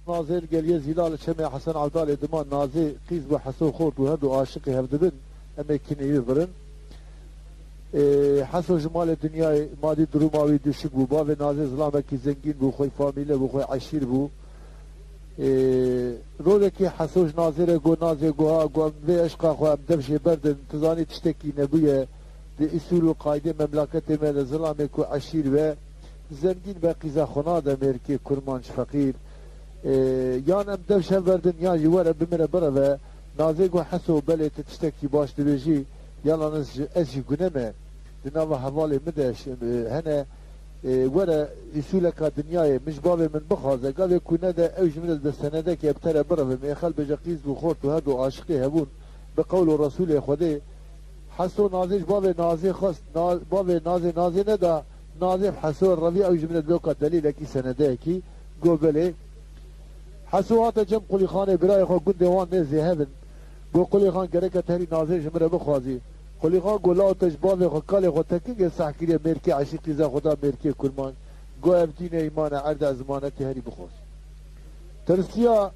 نازل قال زلال شمع حسن عبدالي دمان نازل قيز بحسو خورد وهدو عاشقي هفدبن اما كني يبرن حسو جمال الدنيا مادي دروماوي دشك بو باوي نازل ظلامكي زنگين بو خوي فاميلة بو خوي عشير بو رولكي حسوج نازل گو نازل گوها گو اموه اشقا خو امدبشي بردن تزاني تشتكي نبوية دي اصول و قايدة مملكت مال ظلامكو عشير و زنگين بقيزا خناده مركي كرمانش فقير یان ام دو بردن یا جواره بمره بره و نازگ و حسو بله تشتکی باش دویجی یالان از گنمه دناو حوالی مدش هنه وره اصولك دنیای مش بابه من بخوازه قاوه کنه ده اوج من ده سنده که ابتره بره و میخل بجا قیز بخورت و هدو عاشقی هبون بقول رسول خوده حسو نازش بابه نازی خواست بابه نازی نده نازی حسو روی اوج من دوکا دلیل اکی سنده اکی گو بله حسوات جم قلی خانه برای خو گند وان نزی هبن گو قلی خان گرکه تری نازل جمره بخوازی قلی خان گلا تجباب خو کال خو تکینگ سحکیری مرکی عشقی ز خدا مرکی کرمان گو ابدین ایمان عرض ازمانت هری بخواز ترسیا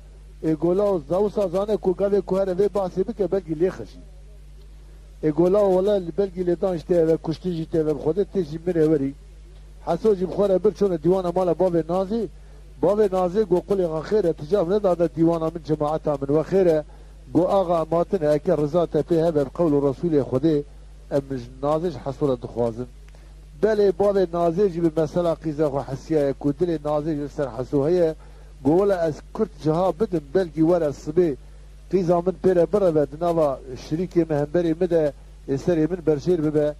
گلا زوسا زانه کو گاوه کو هر و باسی بک بلگی لیخشی گلا ولا بلگی لدانش ته و کشتیجی ته و خودت تجی مره وری حسو جی بخوره بر چون دیوان مال باب نازی باب نازل گو قلی خیره تجاب نداده دیوانا من جماعتا من و خیره گو آقا ماتن اکر رضا تپیه به قول رسول خوده امج نازش حصول دخوازن بله باب نازل جی به مسئله قیزه و حسیه کو دل نازل سر حسوهیه گولا از کرد جها بدن بلگی ور از صبی قیزه من پیره بره و دناوا شریک مهمبری مده سری من برشیر ببه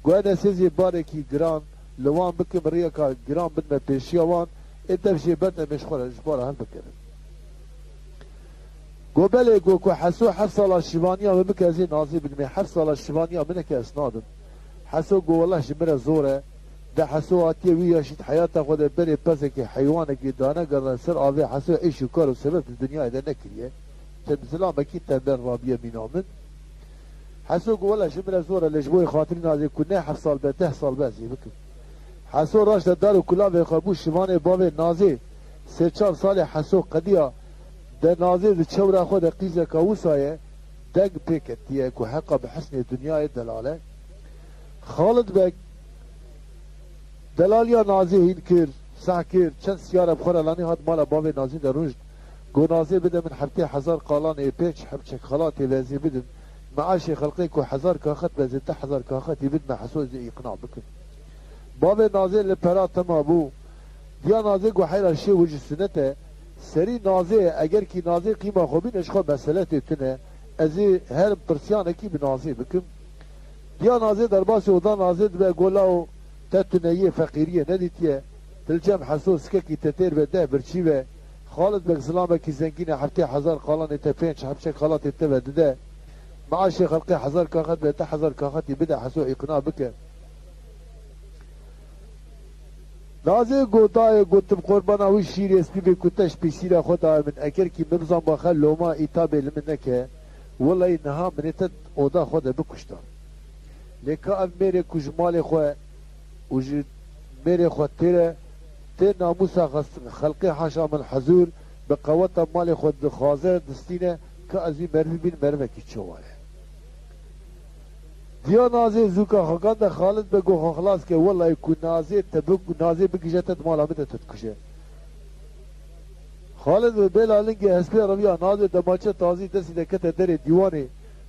گو انا سیزی بارکی گران لوان بکم ریکا گران بدن پیشیوان انت بشي بدنا مشغول اجبارها هالبكره قو بلي قو كو حسو حفصة الشيبانية ومكازي نازي بنمي حفصة الشيبانية منك اسنادم حسو قو والله جمرة زورة ده حسو اتيه ويا شيت حياته خود بلي بزك حيوانك دانا قرر سر آوي حسو ايش وكار وسبب الدنيا اذا نكريه تنزلا مكي تنبر رابية مينامن حسو قو والله جمرة زورة لجبوي خاطرين نازي كنا حفصة البته صال بازي بكم حسو راش دار و کلا به خبو شوان باب نازی سه چهار سال حسو قدیا ده نازی ده چورا خود قیزه کاوسایه دگ پیکتیه که حقا به حسن دنیای دلاله خالد بک دلالیا نازی هین کر سح کر چند سیاره بخور لانی هاد مال باب نازی در روش گو نازی بده من حبتی 1000 قالان ای پیچ حبچک خلاتی وزی بدن معاشی خلقی که 1000 کاخت وزی 1000 کاختی بدن حسو زی اقناع بکن باب نازل لپرات ما بو دیا نازل گو حیرا شی وجه سنته سری نازل اگر کی نازل قیمه خوبین اشخوا مسئله تنه ازی هر پرسیان کی به نازل بکم دیا نازل در باسی اودا نازل به گولا و تتنیه فقیریه ندیتیه تلجم حسوس که کی تتیر به ده برچی به خالد بک سلامه کی زنگینه حبتی 1000 قالان تپینچ حبچک خالات تبه ده معاشی خلقی 1000 کاخت به 1000 کاختی بده حسو اقناع بکه نازه گودای گوتم قربانا و شیر اسپی به کتش پیسیره خدا من اگر کی مبزان باخر لوما ایتاب علم نکه والله نها منیتت اودا خدا بکشتار لیکن ام میره کجمال خواه و میره خواه تیره تی ناموسا خلقی حاشا من حضور به قوت مال خود خازر دستینه که ازی مروی بین مروه کی چواره دیا نازی زوکا خاکان ده خالد بگو خلاص که والله کو نازی تبک نازی بگیجتت مالا بده تتکشه خالد به بلالنگی حسبی رویا نازی دماچه تازی دستی دکت در دیوانی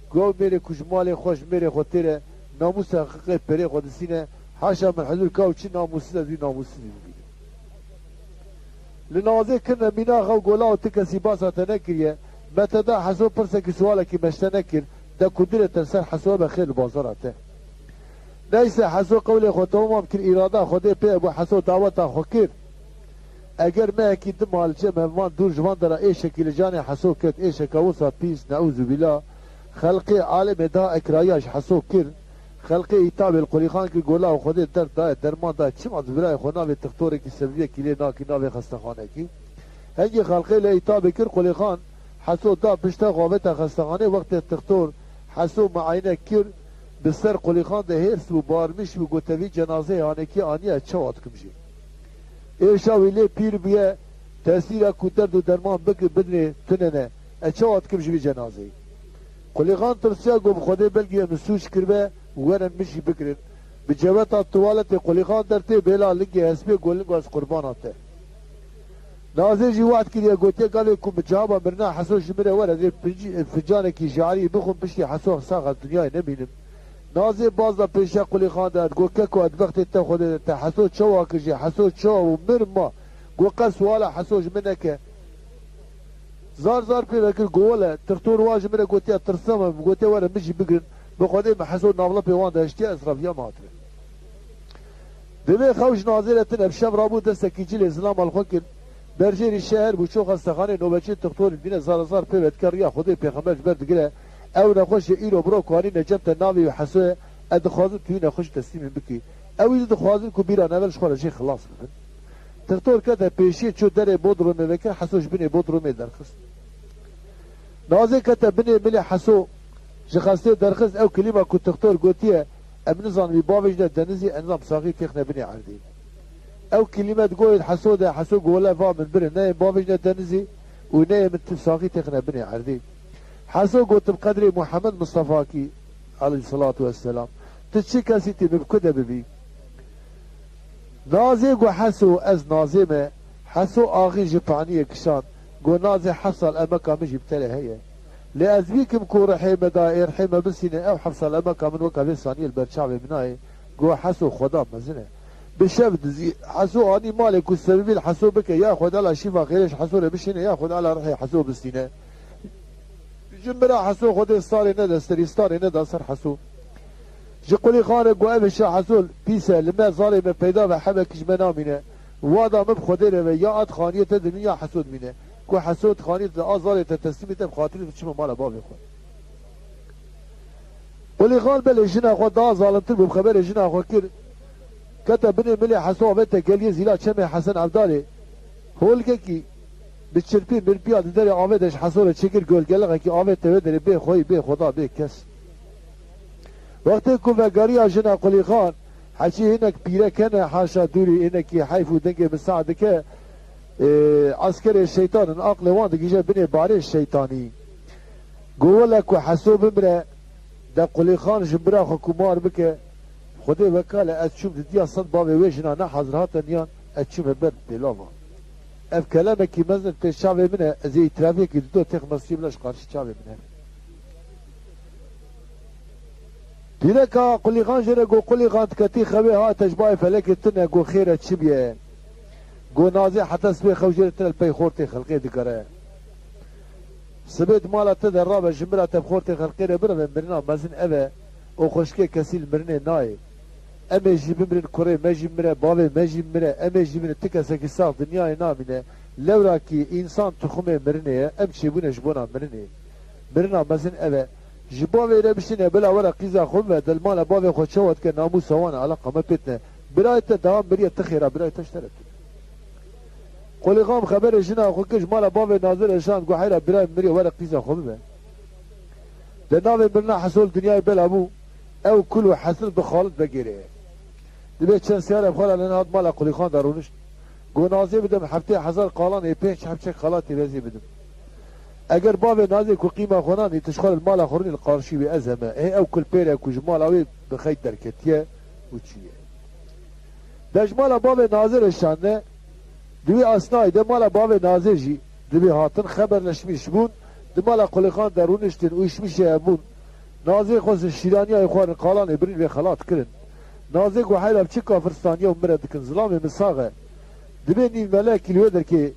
گو میره کجمال خوش میره خود تیره ناموس حقیقی پره خود سینه حاشا من حضور کاو چی ناموسی ده زی ناموسی بگیره لنازی کنه مینا خو گولا و تکسی باسا تنکریه متدا حسو پرسکی سوالا کی مشته نکر ده كدرة تنسر حسوه بخير بازاراته ليس حسو قولي خوته ممكن إرادة خوده بي ابو حسو دعوتا خوكير اگر ما اكيد مال جمع وان دور جوان درا اي شكل جاني حسو كت اي شكاوسا بيس نعوذ بالله خلقي عالم دا اكراياش حسو كير خلقي ايتاب القليخان كي قولا وخوده در دا درمان دا چم از براي خونا في تختوري كي سبيه كي لي ناكي ناوي خستخانه كي هنجي خلقي لإيتاب كير قليخان حسو دا بشتا غابتا خستخانه وقت التختور حسو معاینه کر بسر قلی خان ده هرس و بارمش و گوتوی جنازه هانکی آنیه چواد کمجی ایشا ویلی پیر بیه تأثير اكو درد و درمان بك بدني تننه اچوات كم جبي جنازه قولي غان ترسيا قو بخده بلقي مسوش كربه ورن مشي بكرن بجوات الطوالة قولي غان درتي بلا لقي هسبي قول لقواز قرباناته نازل جي واحد كده قلت قال لكم بجابه مرنا حسو جمره ولا ذي فنجانك جاري بخون بشتي حسو ساغ الدنيا نبينم نازل باز بيشا قولي خان دار قول كاكو ادبخت انت خود حسو تشوا كجي حسو تشوا ومرما قول قص ولا حسو منك زار زار في لك قوله ترتور واج من قلت ترسم قلت ورا مشي بقرن بقدي ما حسو نابله بيوان داشتي اسرف يا ماتر دبي خوش نازله بشم رابو دستك يجي الاسلام الخوكن برجير الشهر بوشوخ استخانه نوبتشي تختور بين زار زار في بتكريا خدي بيغمبر برد قله او نخش ايرو برو كواني نجمت الناوي وحسوه ادخوازن توي نخش تسليم بكي او ادخوازن كبيره نبل شخوره شي خلاص تختور كده بيشي تشو دري بودرو مبكر حسوش بني بودرو مدرخص نازل كده بني ملي حسو شخصتي درخص او كلمه كنت تختور قوتيه ام نظام بابجنا دنزي انظام صاغي تخنا بني عردي او كلمه تقول حسو ده حسو قولا فا من برن نايم بابجنا دنزي ونايم صاغي تخنا بني عردي حسو قلت بقدر محمد مصطفاكي عليه الصلاة والسلام تتشكى سيتي بكده ببي نازي قو حسو از نازمه حسو آغي جبانية كشان قو نازي حصل أمكا مجي بتالي هي لأزبيكم كو رحيمة دائر حيمة بسينة أو حصل أمكا من وكا بسانية البرشاوي مناي قو حسو خدا مزنه بشبد زي حسو آني مالك والسببين حسو بك ياخد على شفا غيرش حسو لبشينه ياخد على رحي حسو بسينه جمرا حسو خود استاري ندا استاري ندا سر حسو جقولي خانه قوام الشا حسول بيسا لما زاري من پیدا و حمه کشمنا مینه وادا مب خوده رو یا اد خانیه تدمین یا حسود مینه که حسود خانیه تا آزاری تا تسلیمی تا بخاطری تا چما مالا بابی خود قولي خان بله جنا خود دا ظالمتر بخبر جنا خود کر کتا بني ملي حسو آوه گلیه زیلا چمه حسن عبدالي هولگه کی بچرپی من بیاد داری آوه دش حسول چکر گل گلغه که آوه تاوه داری بی خوی بی خدا بی کس وقتی که وگاری آجنا قلی خان حچی اینک پیره کنه حاشا دوری اینکی حیف و دنگ مساعده که عسكر الشيطان عقل وان دقيجة بني باري الشيطاني قولك وحسو بمرة دا قلي خان جمرا خكمار بك خدي وكالة اتشوف ديا صد بابي ويجنا نحضر هاتا نيان اتشوف برد بلافا اف كلامك مزن تشافي منها زي ترافيك دو تيخ مصيب لاش قارش تشافي منها بيركا قلي خان جرى قلي خان تكتي خوي ها تجباي فلك تنا قو خيرة تشبيه قو نازي حتى سبي خوجير تنا البي خورتي خلقي دكاره سبيت مالا تدر رابع جمرا تبخورتي خلقي برا من برنا مزن ابا او خشكي كسيل مرني ناي اما جيب مرن كوري ما جيب مرن بابي ما جيب مرن اما جيب مرن تكسك ساق دنياي نامنه لورا كي انسان تخمه مرنه امشي بونه جبونا مرنا مزن ابا جبابي ربشتنه بلا ورا قيزا خمه دلمان بابي خود شوت كنامو سوان علاقه ما بيتنا برايته دوام بريه تخيره برايته اشترت قولي قام خبر جنا خو كش مال بابي ناظر شان قو حيره براي مري ورا قيزا خمه دناوي مرنا حصول دنياي بلا ابو او كل حصل بخالد بگیره دبي چند سياره بخاله لنا مال قولي خان دارونش قو نازي بدم هفته هزار قالان ای پنج هفته خالاتي رزي بدم اگر باب نازي كو قيمه خوناني تشخل المال اخرين القارشي بازمه هي او كل بيرا كو جمال اوي بخيت دركتيه وتشيه ده جمال باب ناظر الشانه دوي اسناي ده مال باب ناظر جي دوي هاتن خبر نشميش بون ده مال قل خان درونشتن ويشميش ابون ناظر خوز الشيراني اي خوان قالان ابرين بي خلات كرن ناظر كو حيلا بچي كافرستانيه ومرد كن ظلام مساغه دوي ني ملاك الودر كي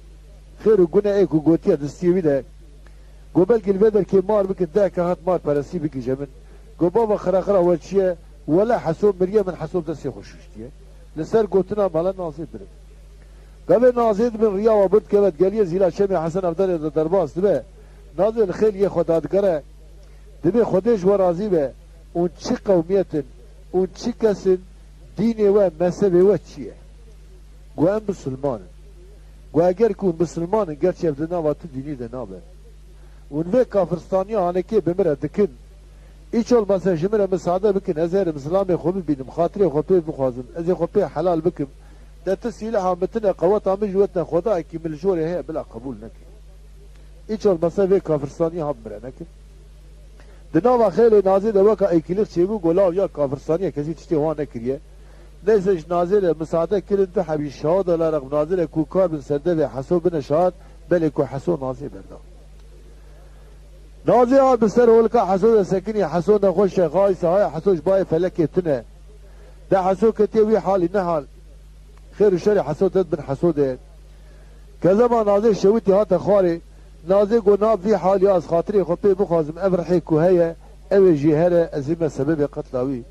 خير وغنا اي كو غوتيه دستيوي ده قو بلقي البدر كي مار بك داك هات مار برسي بك جمن قو بابا خراخرا والشيء ولا حسوب مريم من حسوب دسي خوششتيه لسر قوتنا مالا ناصيد برم قبل ناصيد من ريا وبد كبت قاليه زيلا شمي حسن افضل درباس دبه ناظر الخيل يه خدادگره دبه خودش ورازي به اون چي قوميتن اون چي كسن ديني و مذهبي و چيه قو ام مسلمان قو اگر كون مسلمان گرچه افدنا و تو ديني ده نابه ونوی کافرستانی آنکی بمره دکن ایچ olmasa جمره مساعده بکن از هر مسلم خوب بینم خاطر خوب بخوازم از خوب حلال بکم ده تسيلها متنا قوتها مجوتنا خدا كي من الجوري هي بلا قبول نكي ايش المسافه كافرستاني هم برنكي دناوا خيل نازل دوكا ايكيلر چيبو گولاو يا كافرستاني كسي تشتي هو نكريه ليش نازل مساعده كل انت حبي شهاد ولا رغم نازل كوكار بن سرده حسو بن شهاد بل كو حسو نازل بردا نازل بسر ولكا حسو سكني حسو نخوش غايس هاي حسوش باي فلك تنه ده حسو كتيوي حالي نحال خير الشر حسو دد بن حسو ده كذا ما نازل شويتي هات خاري نازل قناب في حالي از خاطري خطي بخازم افرحي كوهية او جهره ازيما سبب قتلاوي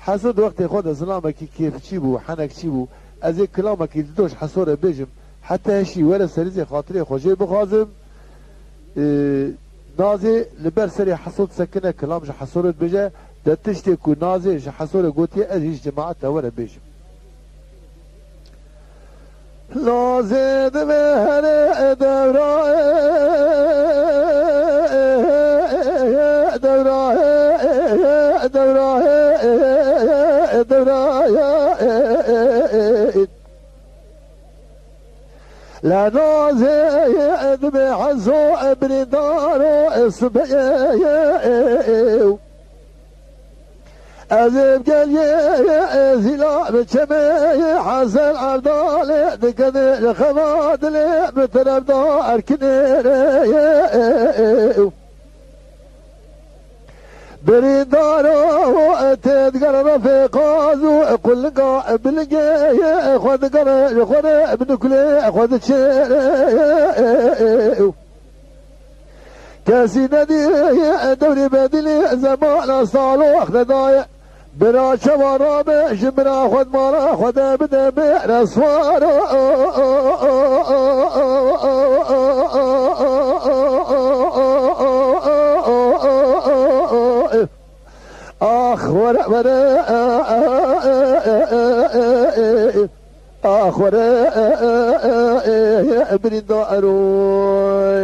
حسود وقت خود ظلامك كيف تشيبو حنك تشيبو ازي كلامك يدوش حسوره بيجم حتى هشي ولا سريزي خاطري خوشي بخازم نازي لبر سري حسود سكنه كلام جا حسوره بيجا ده تشتي كو نازي جا حسوره قوتي ازيش جماعتها ولا بيجم نازي دمهر لا نازي بحزو بردارو اسبيو أزيب قال يا زلا بتشمي حسن عبدالي دكني خماد لي بترب دار كنير بريدارو تذكر رفيقازو كل قابل جاي خذ قرا خذ بنكلي خذ شير كاسي نادي دوري بدلي زمان صالح ضايع برا شوارع مش برا خذ مرا خذ بدا بيع صوار اخ ورا ورا اخ ورا ابن دارو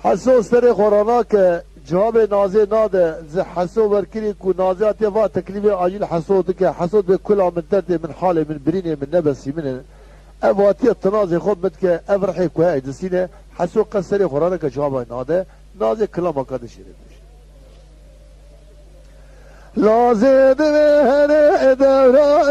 حسو سر خورانا که جواب نازه ناده ز حسو ورکری کو نازه اتفا تکلیف عاجل حسو که حسو به کل من درد من حال من برینه من نبسی من اواتي التنازي خود بد که افرحي کو هاي دسینه حسو قصر خورانا که جواب ناده نازه کلام قدش لازم به دورا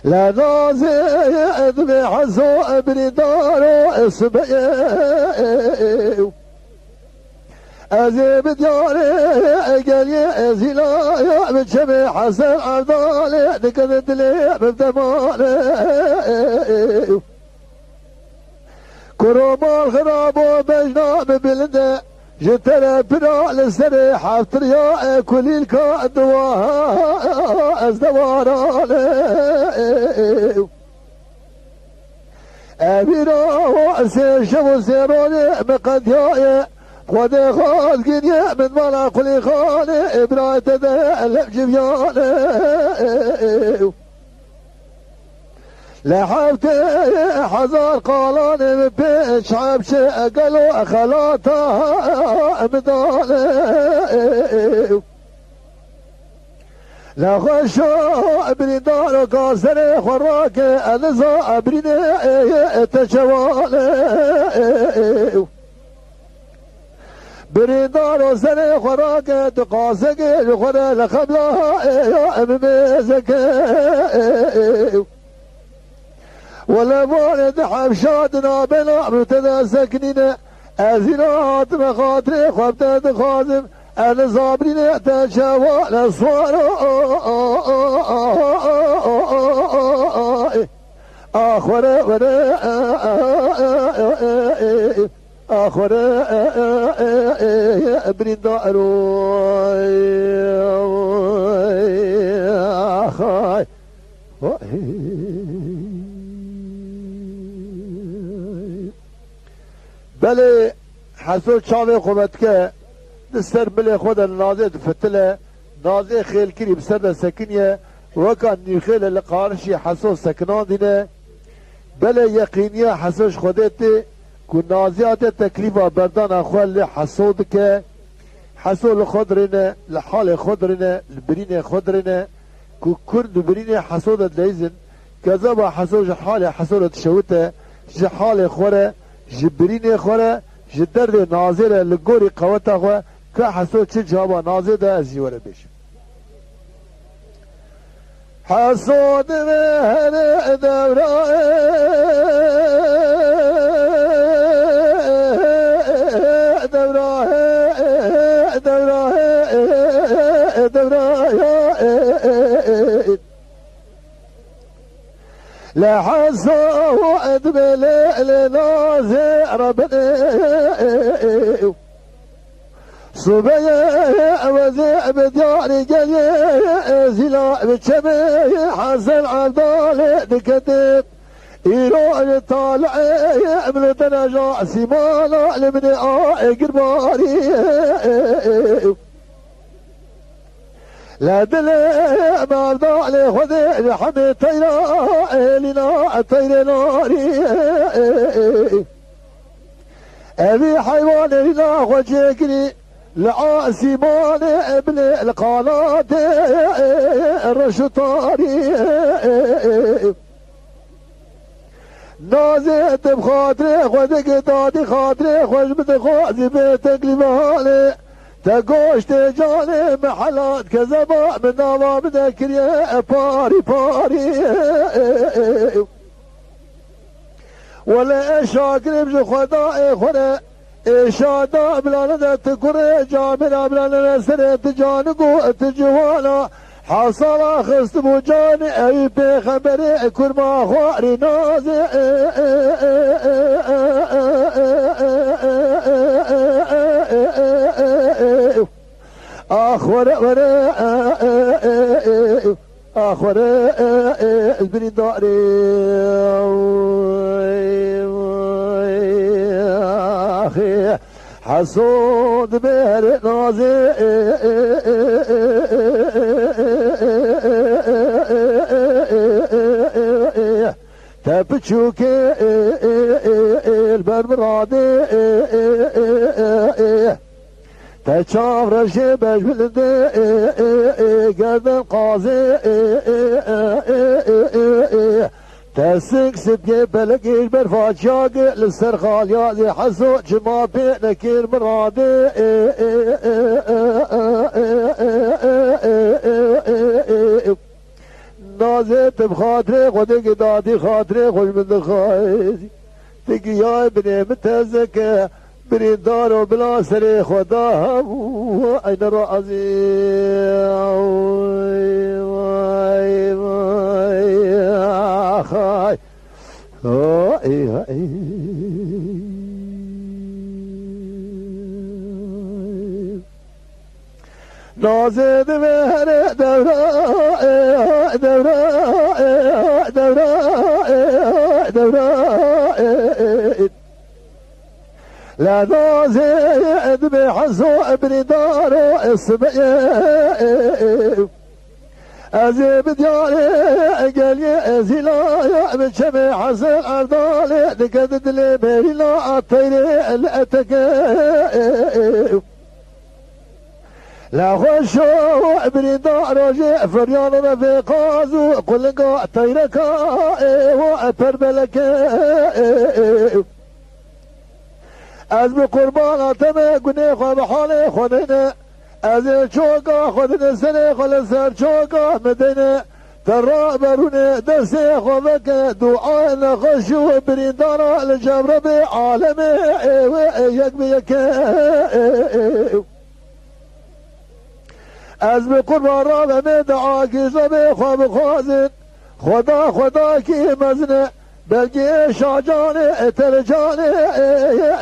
لا نازل بحزو بردارو اسبيو ازيب دياري قالي زلا يا بتشبه حسن عبدالي دكت لي بتمالي كروما الخراب وبجنا ببلده جترى برا لسري حفتر يا كل الكادوا ازدوارالي ابيرا سيشو سيروني مقدياي خود خال گریه من مالا قلی خانه ابرایت ده لب جویانه لحبت حزار قالانه بپیش حبشه قلو خلاتا مدانه لخوشو بریدار و کاسر خوراک انزا برینه تشوانه بريدار وسنة خراك تقاسك لخرا لخبلا يا اممزك ولا والد حبشاتنا بلا متدا سكنين ازينات مخاطري خبتت خازم انا صابرين تشاوى الاسوار اخر ولا آخر ابن دارو آخر بله حسود شاوه خوبت که دستر ملي خدا نازي فتله نازي خيل كري بسر سكنيه وكان نيخيل القارشي حسو سكنان دينه بلا يقينيه حسوش خدته كو نازيات تكليفا بردان اخوال حسودك حسو الخضرنا لحال خضرنا البرين خضرنا كو كرد برين حسودة ليزن كذا حسو جحال حسودة تشوته جحال خوره جبرين خوره جدر نازره لغوري قوتا خو كحسو چه جوابا نازره ده ازي وره بيش حسود مهر دورا لا حسو ادبل لنازي ربنا صبيا وزع بدياري قلي زلا بتشبي حسن عبدالي دكتب يروح طالع من تنجا سيمانا لمن قرباري لا دلي مرضى لي خذي لحمي طيرا لنا طير ناري ابي حيوان لنا وجهكني لعاسي مالي ابن القناة الرشطاري نازت بخاطري خذك دادي خاطري خوش بتخوزي بيتك لمالي تقوش تجاني محلات كذبا من نوى بذكر يا باري باري ولا شاكر بجو خدائي خنا إشادا بلانا تكري جامنا بلانا سنة تجانقو تجوانا حصل خست بوجاني أي بخبري كل ما خواري نازي أخور أخور البني داري أخي حسود بهر نازي تبتشوك البربرادي تشاف رشي بجبلد قد القاضي تسك سبكي بلقيش برفات شاق للسرخال يازي حسو جما بينك المرادي نازت بخاطري خدك دادي خاطري خوش من خايزي تقي يا ابني متزكى بريدار وبلا سري خداها اين رأزي واي واي اخاي نازد مهر دورا دورا دورا دورا لا نازد بحزو ابن دارو اسمعي ازيب دياري قالي ازيلا من شمي حسن اردالي دقدد لي بيلا الطيري الاتكي لا خشو ابن دارو جي فريانا في قازو قلقا طيركا واتربلكي از بقربان تمه گنه خواه بحاله خودنه از چوکا خودنه سنه خل سر چوکا مدنه ترا برونه دسته خواه که دعا نخشو بریندانا لجبر به عالمه یک بیکه از بقربان را به دعا گیزه به خواه بخوازن خدا خدا کی مزنه بلگی شاجانه اترجانه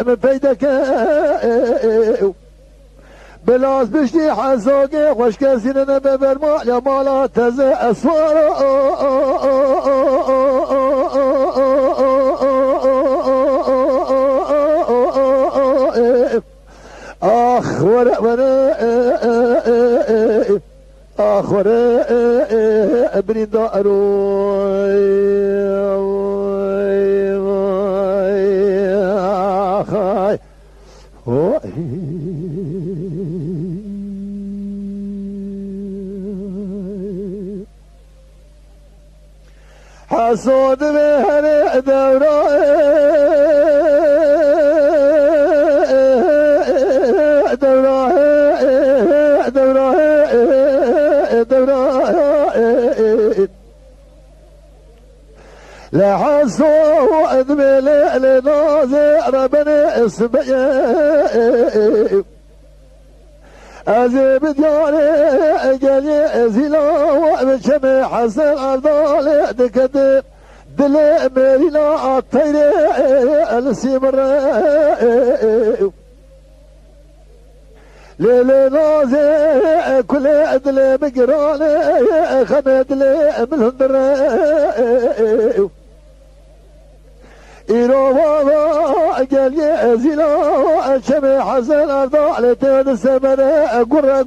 من پیدک بلاز بشتی حزاگه خوش کسینه ببر مال یا مالا تزه اسوار آخ ورق آخر برين داروي آخاي حسود بهر دورة لحسود بليل ناظر بني اسمي أزيب دياري جلي زيلا وبشمي حسن أرضالي دكتب دلي مرينا الطيري السمر ليلي نازي كل أدلي بقراني خمد لي من هندر إيرو بابا جلي زيلا شمي حسن أرضالي تين السمر قرى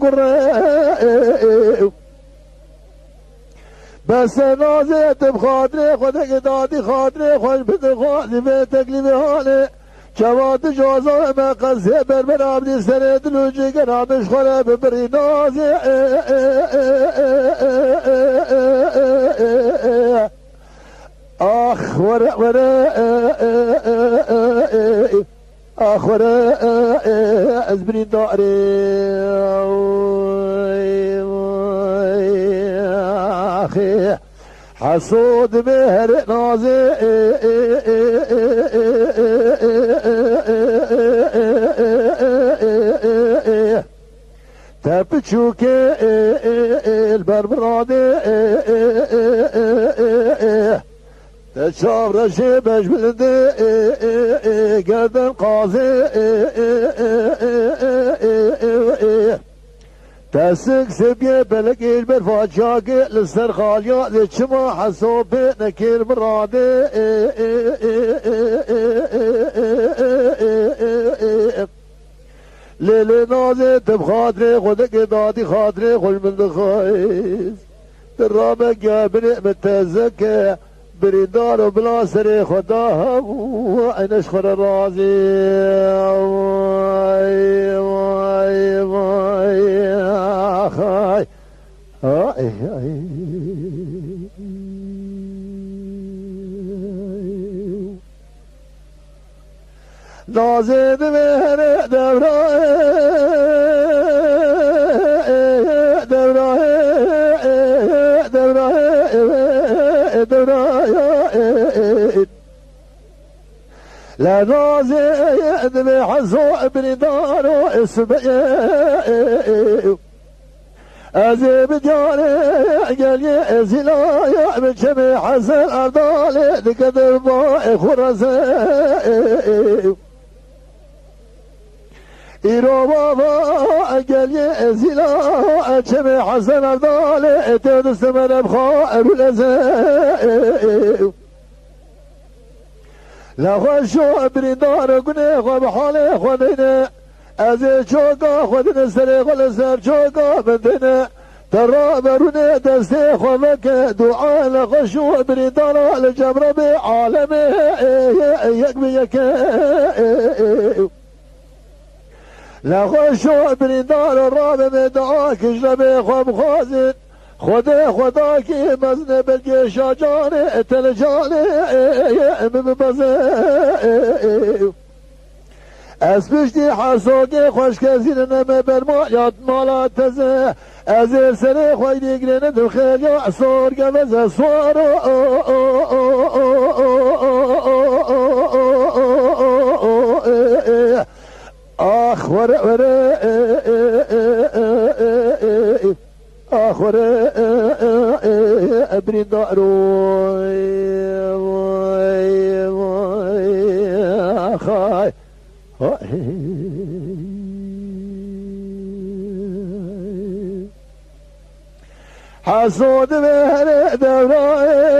بس نازي تبخاطري خودك دادي خاطري خوش بتخاطري بيتك لي بهاني شوات جوزا ما قصي بربر عبدي سند لوجي قرابش خلا ببري نازي آخ ورا آخ ورا أزبرين داري آخي حسود مهر نازي تبچوك البربرادي تشاف رشي بش بلدي قدن قاضي تسك سبيه بلقي البرفات شاقي للسر خاليا لتشما حسوبي نكير مرادي ليلي نازي تبخاطري خودك دادي خاطري خل من دخايز ترابك يا بني متزكى بريدار وبلا سري خداها وعين اشخر الرازي واي واي واي اخاي نازد مهر دورة لا نازد بحزو ابن دارو اسمي أزيب دياري قالي زلايا من شمي حسن أرضالي دكتر باي خرزي إيرو بابا قالي زلايا شمي حسن أرضالي تدس من بخائر الأزي لا خشو ابن دار قني وبحالي خذينا أزي شوقا خذنا سري خل سر شوقا بدنا ترى بروني دستي خذك دعاء لخشو ابن دار الجبر بعالمي يكبيك لا خشو ابن دار الراب مدعاك اجربي خب خازن خداك مزن بالجيش جاني تلجاني ببزي اسبشتي حسوكي خوش كزين نمي برمايات مالا تزي ازير سري خوي ديقرين دخيل يا صور قبز صورو اخ ورا آخر ابن داروي خاي حسود بهر دوراي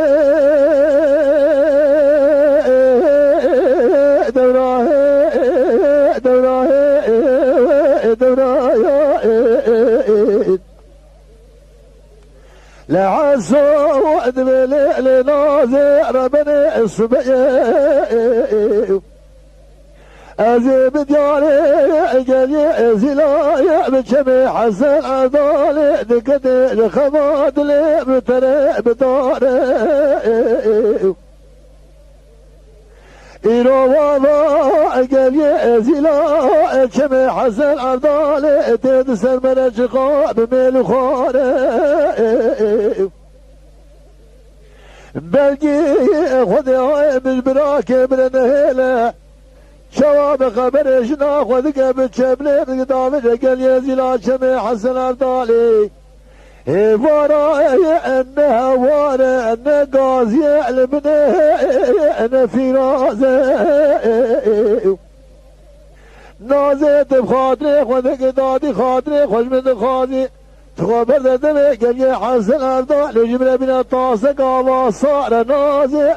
دوراي لعسود بليل ناظر بني الصبية أزيب ديالي جلي زلايا بجمي حسن عضالي دقد الخماد لي بتري بداري إيرو والله جلي زلايا بجمي حسن عضالي تدسر مرجقا بميل خاري بلقي خذي مش براكي من النهيله شواب خبر شناخ وذكى بتشبلين قدام رجل يزيل شمي حسن عبدالي وراي انها ورا ان قاضي علمنا انا في راسي نازت بخاطري وذكى دادي خاطري خوش من خاطري تخبر دمي قال يا حسن عبدالي جبنا بنا طاسك وصار نازي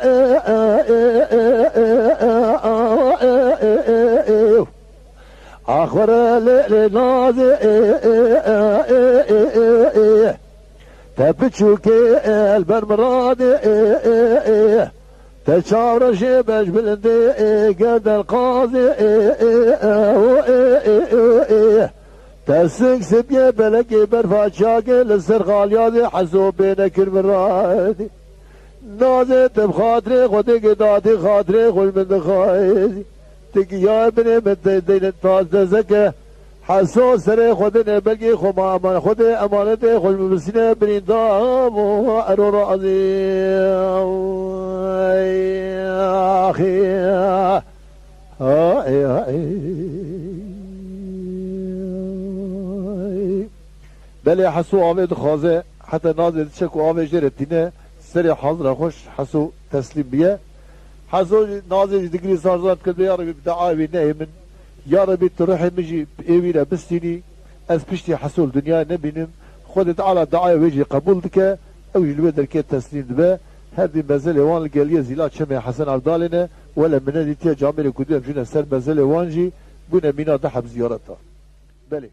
آخر لنازي تبتشوكي البرمرادي تشاور شبش بلندي قد القاضي تسك سبيه بلقي برفات شاقل السرغال ياضي حسوب بينك المرادي نازت بخاطري خدي قداتي خاطري خل من خايدي تقي يا ابني من دين الطاز زكا حسو سري خدني بلقي خماما خدي امانتي خل من سنه بني دام ارو راضي اخي بله حسو آمد خازه حتى نازل شك و آمد جرتینه سری حاضر خوش حسو تسلیم بیه حسو نازل دگری سازات کرده یا ربی بدعاوی نه من یا ربی تروح مجي ایوینا بستینی از پشتی حسو دنیا نبینم خودت على دعاء ويجي قبول دك او جلوه دركي تسليم دبا هذه مازال وان القاليه زيلات شمع حسن عبدالنا ولا من هذه جامل كدوم جينا سر مازال وانجي بنا مينا ضحب زيارتها بلي